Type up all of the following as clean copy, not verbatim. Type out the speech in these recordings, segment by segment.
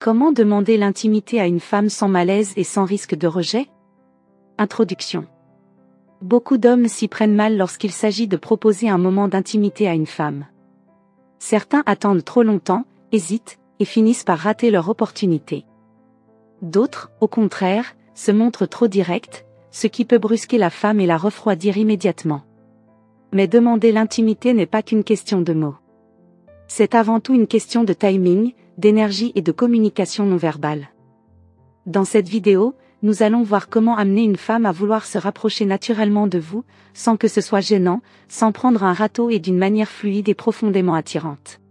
Comment demander l'intimité à une femme sans malaise et sans risque de rejet? Introduction. Beaucoup d'hommes s'y prennent mal lorsqu'il s'agit de proposer un moment d'intimité à une femme. Certains attendent trop longtemps, hésitent, et finissent par rater leur opportunité. D'autres, au contraire, se montrent trop directs, ce qui peut brusquer la femme et la refroidir immédiatement. Mais demander l'intimité n'est pas qu'une question de mots. C'est avant tout une question de timing, d'énergie et de communication non verbale. Dans cette vidéo, nous allons voir comment amener une femme à vouloir se rapprocher naturellement de vous, sans que ce soit gênant, sans prendre un râteau et d'une manière fluide et profondément attirante.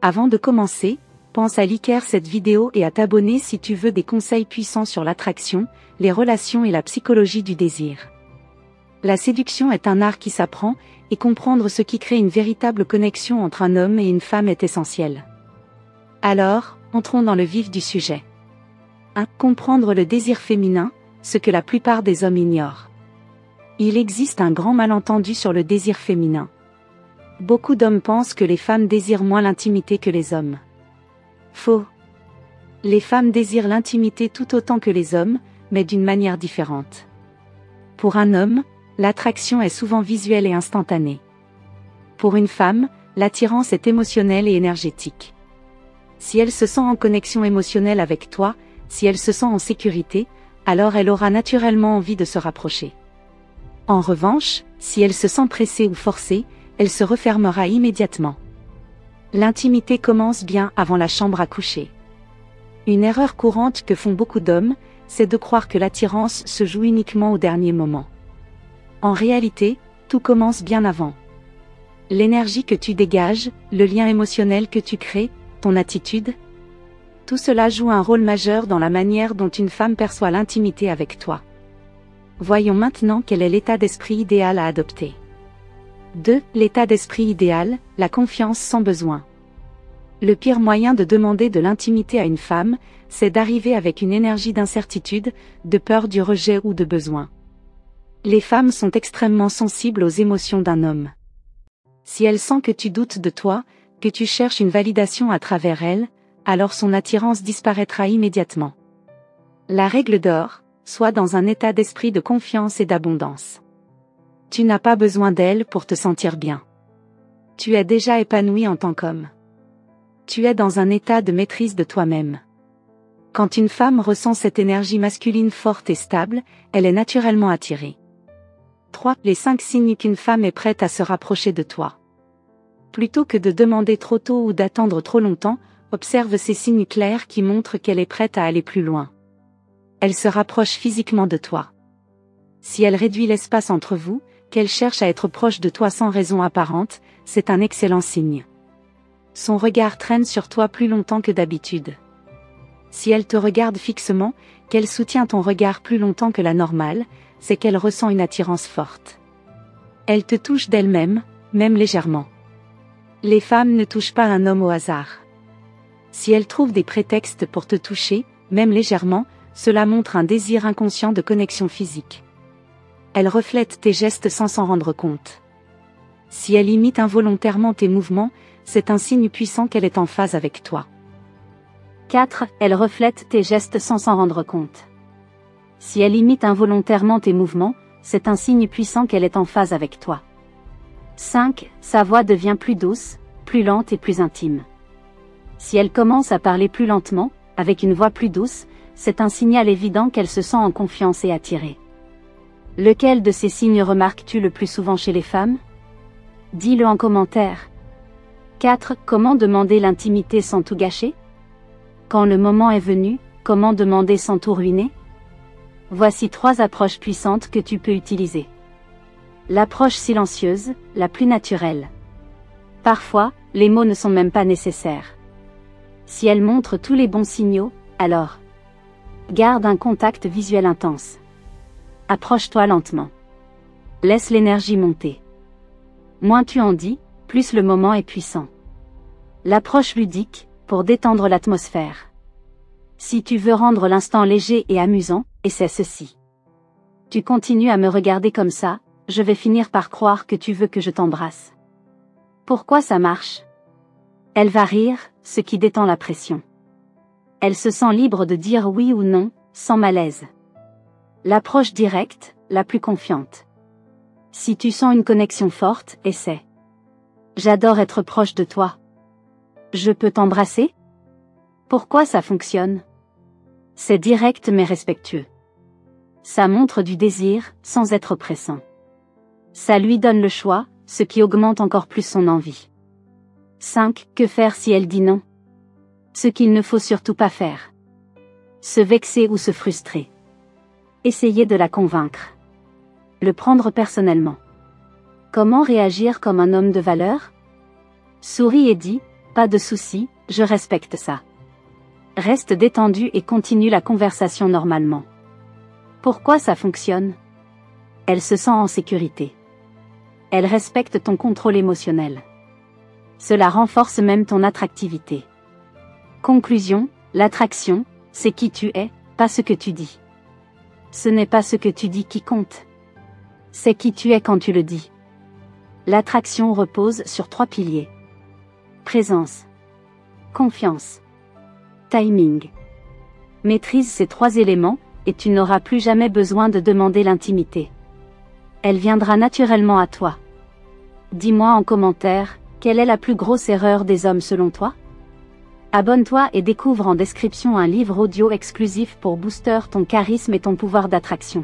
Avant de commencer, pense à liker cette vidéo et à t'abonner si tu veux des conseils puissants sur l'attraction, les relations et la psychologie du désir. La séduction est un art qui s'apprend, et comprendre ce qui crée une véritable connexion entre un homme et une femme est essentiel. Alors, entrons dans le vif du sujet. 1. Comprendre le désir féminin, ce que la plupart des hommes ignorent. Il existe un grand malentendu sur le désir féminin. Beaucoup d'hommes pensent que les femmes désirent moins l'intimité que les hommes. Faux. Les femmes désirent l'intimité tout autant que les hommes, mais d'une manière différente. Pour un homme, l'attraction est souvent visuelle et instantanée. Pour une femme, l'attirance est émotionnelle et énergétique. Si elle se sent en connexion émotionnelle avec toi, si elle se sent en sécurité, alors elle aura naturellement envie de se rapprocher. En revanche, si elle se sent pressée ou forcée, elle se refermera immédiatement. L'intimité commence bien avant la chambre à coucher. Une erreur courante que font beaucoup d'hommes, c'est de croire que l'attirance se joue uniquement au dernier moment. En réalité, tout commence bien avant. L'énergie que tu dégages, le lien émotionnel que tu crées, ton attitude, tout cela joue un rôle majeur dans la manière dont une femme perçoit l'intimité avec toi. Voyons maintenant quel est l'état d'esprit idéal à adopter. 2. L'état d'esprit idéal, la confiance sans besoin. Le pire moyen de demander de l'intimité à une femme, c'est d'arriver avec une énergie d'incertitude, de peur du rejet ou de besoin. Les femmes sont extrêmement sensibles aux émotions d'un homme. Si elle sent que tu doutes de toi, que tu cherches une validation à travers elle, alors son attirance disparaîtra immédiatement. La règle d'or, sois dans un état d'esprit de confiance et d'abondance. Tu n'as pas besoin d'elle pour te sentir bien. Tu es déjà épanoui en tant qu'homme. Tu es dans un état de maîtrise de toi-même. Quand une femme ressent cette énergie masculine forte et stable, elle est naturellement attirée. 3. Les 5 signes qu'une femme est prête à se rapprocher de toi. Plutôt que de demander trop tôt ou d'attendre trop longtemps, observe ces signes clairs qui montrent qu'elle est prête à aller plus loin. Elle se rapproche physiquement de toi. Si elle réduit l'espace entre vous, qu'elle cherche à être proche de toi sans raison apparente, c'est un excellent signe. Son regard traîne sur toi plus longtemps que d'habitude. Si elle te regarde fixement, qu'elle soutient ton regard plus longtemps que la normale, c'est qu'elle ressent une attirance forte. Elle te touche d'elle-même, même légèrement. Les femmes ne touchent pas un homme au hasard. Si elle trouve des prétextes pour te toucher, même légèrement, cela montre un désir inconscient de connexion physique. Elle reflète tes gestes sans s'en rendre compte. Si elle imite involontairement tes mouvements, c'est un signe puissant qu'elle est en phase avec toi. 4. Elle reflète tes gestes sans s'en rendre compte. Si elle imite involontairement tes mouvements, c'est un signe puissant qu'elle est en phase avec toi. 5. Sa voix devient plus douce, plus lente et plus intime. Si elle commence à parler plus lentement, avec une voix plus douce, c'est un signal évident qu'elle se sent en confiance et attirée. Lequel de ces signes remarques-tu le plus souvent chez les femmes? Dis-le en commentaire. 4. Comment demander l'intimité sans tout gâcher? Quand le moment est venu, comment demander sans tout ruiner? Voici 3 approches puissantes que tu peux utiliser. L'approche silencieuse, la plus naturelle. Parfois, les mots ne sont même pas nécessaires. Si elle montre tous les bons signaux, alors garde un contact visuel intense. Approche-toi lentement. Laisse l'énergie monter. Moins tu en dis, plus le moment est puissant. L'approche ludique, pour détendre l'atmosphère. Si tu veux rendre l'instant léger et amusant, essaie ceci. Tu continues à me regarder comme ça, je vais finir par croire que tu veux que je t'embrasse. Pourquoi ça marche? Elle va rire, ce qui détend la pression. Elle se sent libre de dire oui ou non, sans malaise. L'approche directe, la plus confiante. Si tu sens une connexion forte, essaie. J'adore être proche de toi. Je peux t'embrasser? Pourquoi ça fonctionne? C'est direct mais respectueux. Ça montre du désir, sans être pressant. Ça lui donne le choix, ce qui augmente encore plus son envie. 5. Que faire si elle dit non? Ce qu'il ne faut surtout pas faire. Se vexer ou se frustrer. Essayer de la convaincre. Le prendre personnellement. Comment réagir comme un homme de valeur? Souris et dis, pas de souci, je respecte ça. Reste détendu et continue la conversation normalement. Pourquoi ça fonctionne? Elle se sent en sécurité. Elle respecte ton contrôle émotionnel. Cela renforce même ton attractivité. Conclusion, l'attraction, c'est qui tu es, pas ce que tu dis. Ce n'est pas ce que tu dis qui compte. C'est qui tu es quand tu le dis. L'attraction repose sur 3 piliers. Présence. Confiance. Timing. Maîtrise ces 3 éléments, et tu n'auras plus jamais besoin de demander l'intimité. Elle viendra naturellement à toi. Dis-moi en commentaire, quelle est la plus grosse erreur des hommes selon toi? Abonne-toi et découvre en description un livre audio exclusif pour booster ton charisme et ton pouvoir d'attraction.